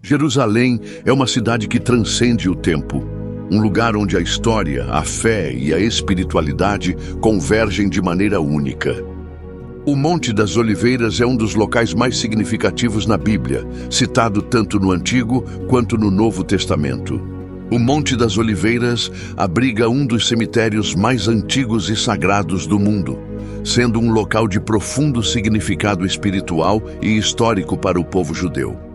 Jerusalém é uma cidade que transcende o tempo, um lugar onde a história, a fé e a espiritualidade convergem de maneira única. O Monte das Oliveiras é um dos locais mais significativos na Bíblia, citado tanto no Antigo quanto no Novo Testamento. O Monte das Oliveiras abriga um dos cemitérios mais antigos e sagrados do mundo, sendo um local de profundo significado espiritual e histórico para o povo judeu.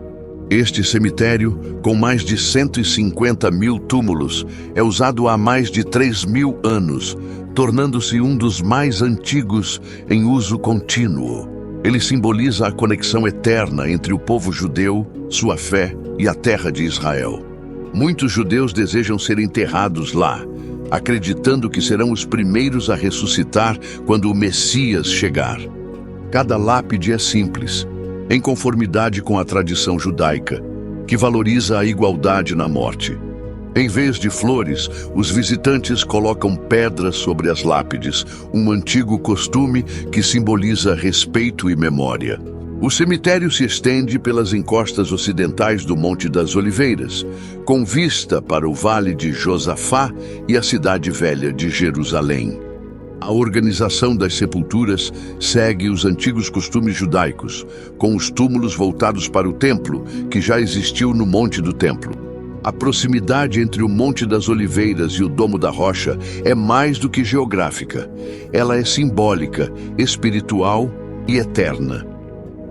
Este cemitério, com mais de 150 mil túmulos, é usado há mais de 3.000 anos, tornando-se um dos mais antigos em uso contínuo. Ele simboliza a conexão eterna entre o povo judeu, sua fé e a terra de Israel. Muitos judeus desejam ser enterrados lá, acreditando que serão os primeiros a ressuscitar quando o Messias chegar. Cada lápide é simples, em conformidade com a tradição judaica, que valoriza a igualdade na morte. Em vez de flores, os visitantes colocam pedras sobre as lápides, um antigo costume que simboliza respeito e memória. O cemitério se estende pelas encostas ocidentais do Monte das Oliveiras, com vista para o Vale de Josafá e a Cidade Velha de Jerusalém. A organização das sepulturas segue os antigos costumes judaicos, com os túmulos voltados para o templo, que já existiu no Monte do Templo. A proximidade entre o Monte das Oliveiras e o Domo da Rocha é mais do que geográfica. Ela é simbólica, espiritual e eterna.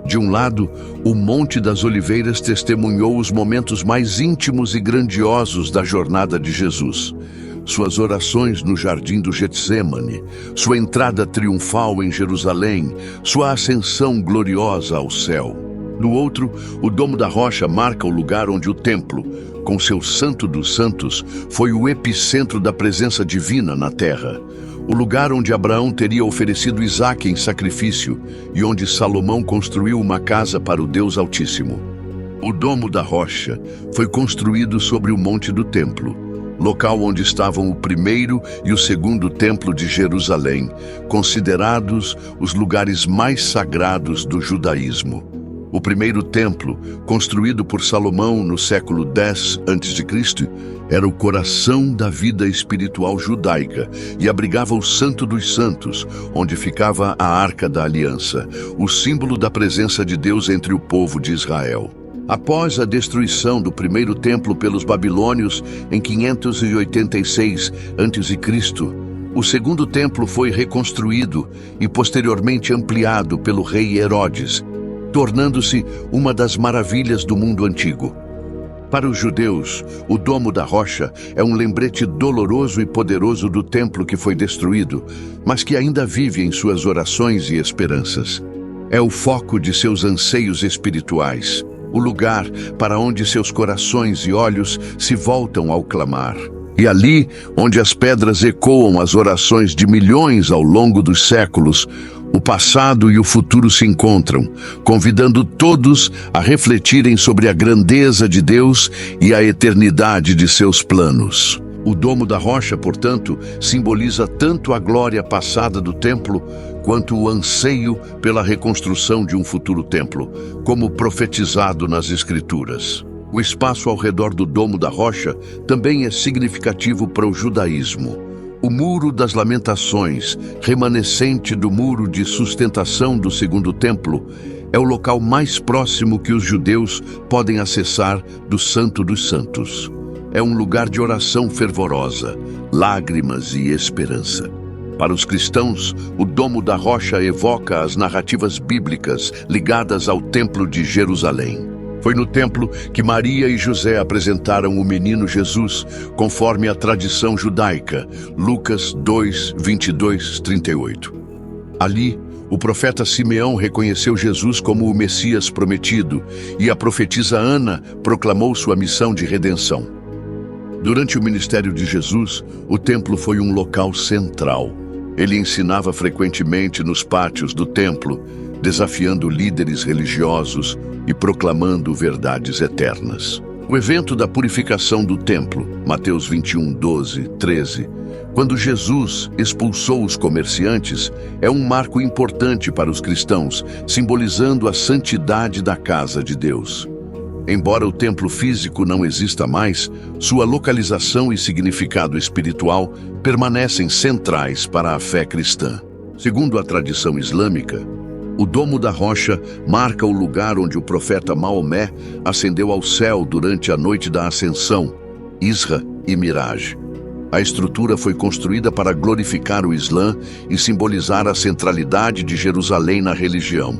De um lado, o Monte das Oliveiras testemunhou os momentos mais íntimos e grandiosos da jornada de Jesus. Suas orações no jardim do Getsêmani, sua entrada triunfal em Jerusalém, sua ascensão gloriosa ao céu. No outro, o Domo da Rocha marca o lugar onde o templo, com seu Santo dos Santos, foi o epicentro da presença divina na terra. O lugar onde Abraão teria oferecido Isaque em sacrifício e onde Salomão construiu uma casa para o Deus Altíssimo. O Domo da Rocha foi construído sobre o Monte do Templo, local onde estavam o primeiro e o segundo templo de Jerusalém, considerados os lugares mais sagrados do judaísmo. O primeiro templo, construído por Salomão no século X a.C., era o coração da vida espiritual judaica e abrigava o Santo dos Santos, onde ficava a Arca da Aliança, o símbolo da presença de Deus entre o povo de Israel. Após a destruição do primeiro templo pelos babilônios em 586 a.C., o segundo templo foi reconstruído e posteriormente ampliado pelo rei Herodes, tornando-se uma das maravilhas do mundo antigo. Para os judeus, o Domo da Rocha é um lembrete doloroso e poderoso do templo que foi destruído, mas que ainda vive em suas orações e esperanças. É o foco de seus anseios espirituais, o lugar para onde seus corações e olhos se voltam ao clamar. E ali, onde as pedras ecoam as orações de milhões ao longo dos séculos, o passado e o futuro se encontram, convidando todos a refletirem sobre a grandeza de Deus e a eternidade de seus planos. O Domo da Rocha, portanto, simboliza tanto a glória passada do templo, quanto o anseio pela reconstrução de um futuro templo, como profetizado nas Escrituras. O espaço ao redor do Domo da Rocha também é significativo para o judaísmo. O Muro das Lamentações, remanescente do muro de sustentação do segundo templo, é o local mais próximo que os judeus podem acessar do Santo dos Santos. É um lugar de oração fervorosa, lágrimas e esperança. Para os cristãos, o Domo da Rocha evoca as narrativas bíblicas ligadas ao Templo de Jerusalém. Foi no templo que Maria e José apresentaram o menino Jesus, conforme a tradição judaica, Lucas 2, 22, 38. Ali, o profeta Simeão reconheceu Jesus como o Messias prometido e a profetisa Ana proclamou sua missão de redenção. Durante o ministério de Jesus, o templo foi um local central. Ele ensinava frequentemente nos pátios do templo, desafiando líderes religiosos e proclamando verdades eternas. O evento da purificação do templo, Mateus 21, 12, 13, quando Jesus expulsou os comerciantes, é um marco importante para os cristãos, simbolizando a santidade da casa de Deus. Embora o templo físico não exista mais, sua localização e significado espiritual permanecem centrais para a fé cristã. Segundo a tradição islâmica, o Domo da Rocha marca o lugar onde o profeta Maomé ascendeu ao céu durante a noite da Ascensão, Isra e Miraj. A estrutura foi construída para glorificar o Islã e simbolizar a centralidade de Jerusalém na religião.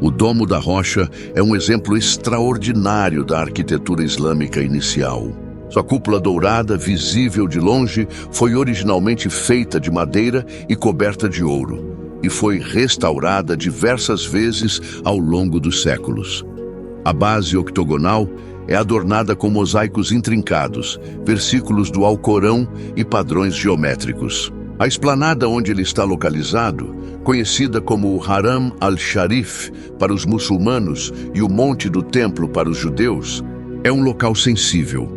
O Domo da Rocha é um exemplo extraordinário da arquitetura islâmica inicial. Sua cúpula dourada, visível de longe, foi originalmente feita de madeira e coberta de ouro, e foi restaurada diversas vezes ao longo dos séculos. A base octogonal é adornada com mosaicos intrincados, versículos do Alcorão e padrões geométricos. A esplanada onde ele está localizado, conhecida como o Haram al-Sharif para os muçulmanos e o Monte do Templo para os judeus, é um local sensível.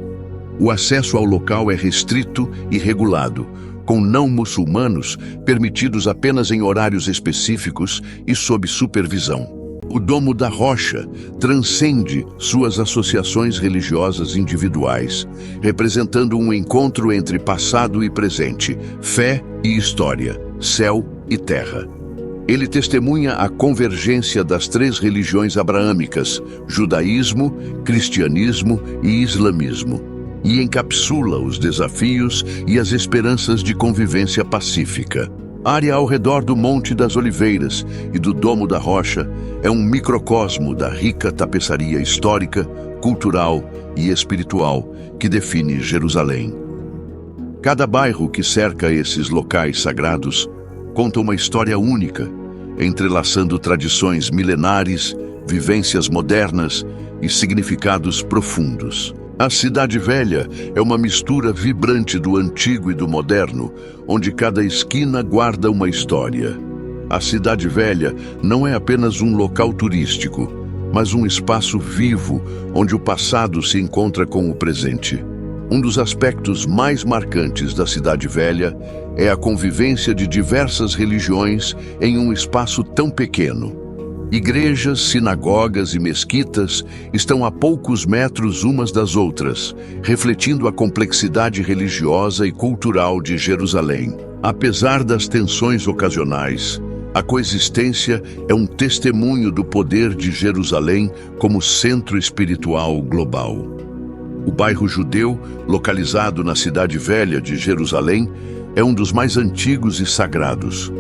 O acesso ao local é restrito e regulado, com não muçulmanos permitidos apenas em horários específicos e sob supervisão. O Domo da Rocha transcende suas associações religiosas individuais, representando um encontro entre passado e presente, fé e história, céu e terra. Ele testemunha a convergência das três religiões abraâmicas, judaísmo, cristianismo e islamismo, e encapsula os desafios e as esperanças de convivência pacífica. A área ao redor do Monte das Oliveiras e do Domo da Rocha é um microcosmo da rica tapeçaria histórica, cultural e espiritual que define Jerusalém. Cada bairro que cerca esses locais sagrados conta uma história única, entrelaçando tradições milenares, vivências modernas e significados profundos. A Cidade Velha é uma mistura vibrante do antigo e do moderno, onde cada esquina guarda uma história. A Cidade Velha não é apenas um local turístico, mas um espaço vivo onde o passado se encontra com o presente. Um dos aspectos mais marcantes da Cidade Velha é a convivência de diversas religiões em um espaço tão pequeno. Igrejas, sinagogas e mesquitas estão a poucos metros umas das outras, refletindo a complexidade religiosa e cultural de Jerusalém. Apesar das tensões ocasionais, a coexistência é um testemunho do poder de Jerusalém como centro espiritual global. O bairro judeu, localizado na Cidade Velha de Jerusalém, é um dos mais antigos e sagrados.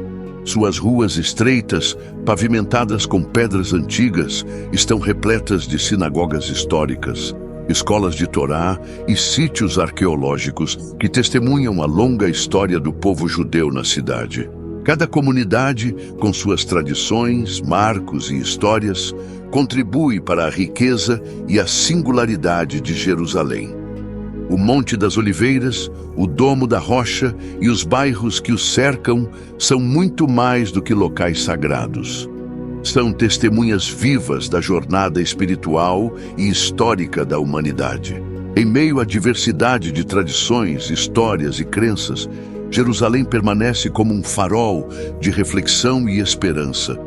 Suas ruas estreitas, pavimentadas com pedras antigas, estão repletas de sinagogas históricas, escolas de Torá e sítios arqueológicos que testemunham a longa história do povo judeu na cidade. Cada comunidade, com suas tradições, marcos e histórias, contribui para a riqueza e a singularidade de Jerusalém. O Monte das Oliveiras, o Domo da Rocha e os bairros que o cercam são muito mais do que locais sagrados. São testemunhas vivas da jornada espiritual e histórica da humanidade. Em meio à diversidade de tradições, histórias e crenças, Jerusalém permanece como um farol de reflexão e esperança.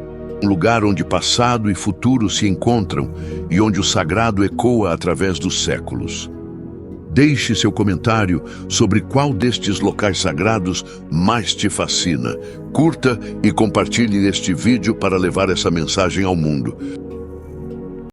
Um lugar onde passado e futuro se encontram e onde o sagrado ecoa através dos séculos. Deixe seu comentário sobre qual destes locais sagrados mais te fascina. Curta e compartilhe este vídeo para levar essa mensagem ao mundo.